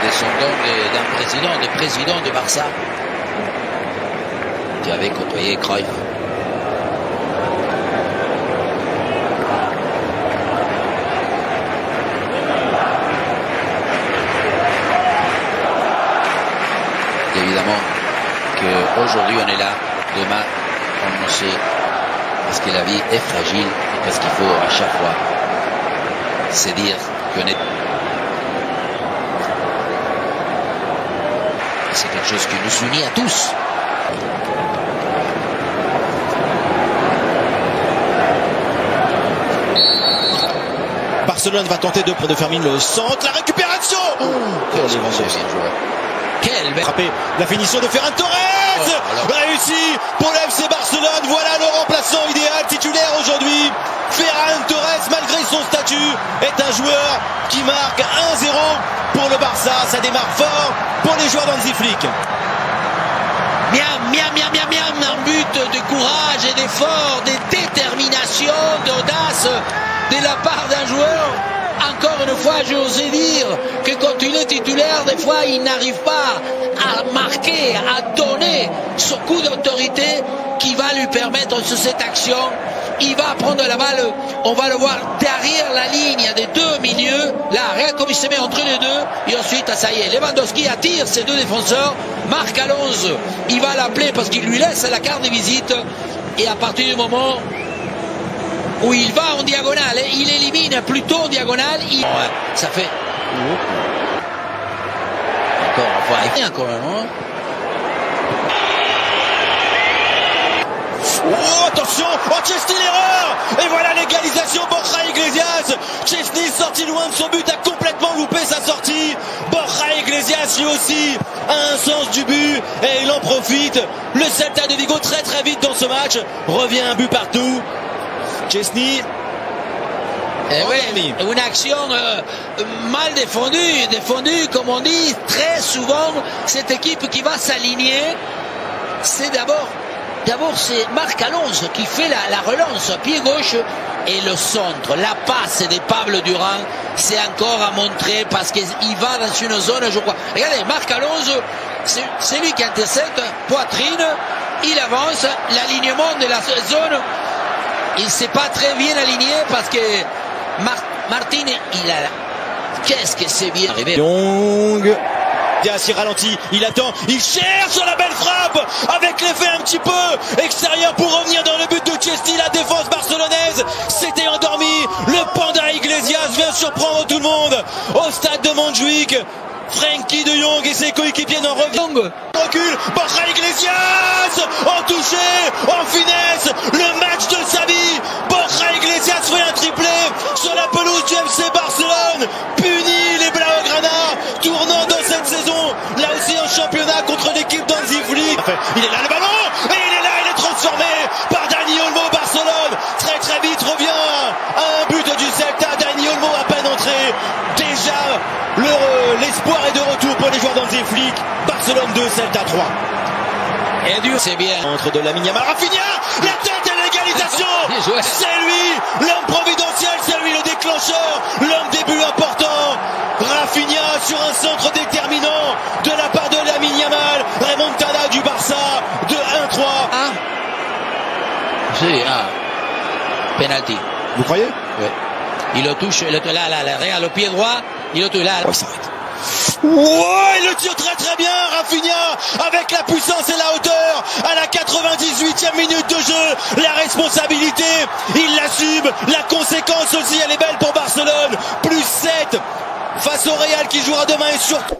de son don d'un président de Barça qui avait côtoyé Cruyff. Évidemment qu'aujourd'hui on est là, demain on ne sait, parce que la vie est fragile et parce qu'il faut à chaque fois se dire qu'on est... C'est quelque chose qui nous unit à tous. Barcelone va tenter de Fermin le centre, la récupération. Quel bel frappé, la finition de Ferran Torres, réussi pour le FC Barcelone. Voilà le remplaçant idéal, titulaire aujourd'hui. Ferran Torres, malgré son statut, est un joueur qui marque 1-0 pour le Barça. Ça démarre fort pour les joueurs d'Hansi Flick. Un but de courage et d'effort, de détermination, d'audace de la part d'un joueur. Encore une fois, je osais dire que quand il est titulaire, des fois, il n'arrive pas à marquer, à donner ce coup d'autorité qui va lui permettre sur cette action. Il va prendre la balle, on va le voir derrière la ligne des deux milieux. Là, regarde comme il se met entre les deux. Et ensuite, ça y est, Lewandowski attire ses deux défenseurs. Marc Alonso, il va l'appeler parce qu'il lui laisse la carte de visite. Et à partir du moment où il va en diagonale, il élimine plutôt en diagonale. Ça fait... Encore même, hein. Oh, attention, Chesney l'erreur. Et voilà l'égalisation, Borja Iglesias. Chesney sorti loin de son but, a complètement loupé sa sortie. Borja Iglesias lui aussi a un sens du but et il en profite. Le Celta de Vigo très vite dans ce match. Revient un but partout. Chesney. Oui, une action mal défendue comme on dit très souvent. Cette équipe qui va s'aligner, c'est d'abord c'est Marc Alonso qui fait la relance pied gauche et le centre, la passe de Pablo Durán, c'est encore à montrer parce qu'il va dans une zone, je crois. Regardez, Marc Alonso, c'est lui qui intercepte, poitrine, il avance, l'alignement de la zone, il ne s'est pas très bien aligné parce que Martin, il a... Qu'est-ce que c'est bien arrivé. Young. Il ralentit, il attend, il cherche la belle frappe avec l'effet un petit peu extérieur pour revenir dans le but de Chesney. La défense barcelonaise s'était endormie. Le panda Iglesias vient surprendre tout le monde au stade de Montjuic. Frenkie de Jong et ses coéquipiers n'en reviennent. Recule, Borja Iglesias en touché, en finesse, le match de sa vie. Borja Iglesias fait un triplé sur la pelouse du FC Barcelone. Punit les Blaugrana, tournant dans cette saison, là aussi en championnat contre l'équipe d'Hansi Flick. Il est là le ballon, et il est là, il est transformé par Dani Olmo. Barcelone très vite revient à un but du Celta. Dani Olmo à peine entré. Déjà l'espoir est de retour pour les joueurs d'Hansi Flick. Barcelone 2, Celta 3. Et dur, c'est bien. Entre de Lamine Yamal, Rafinha, la tête et l'égalisation. C'est lui, l'homme providentiel, c'est lui le déclencheur, l'homme des buts importants. Rafinha sur un centre déterminant de la part de Lamine Yamal. Remontada du Barça de 1-3. C'est penalty. Vous croyez? Oui. Il le touche, là, regarde le pied droit, il le touche là. Oh, il s'arrête. Ouais, il le tire très bien, Rafinha, avec la puissance et la hauteur, à la 98e minute de jeu, la responsabilité, il l'assume, la conséquence aussi, elle est belle pour Barcelone, +7 face au Real qui jouera demain et surtout...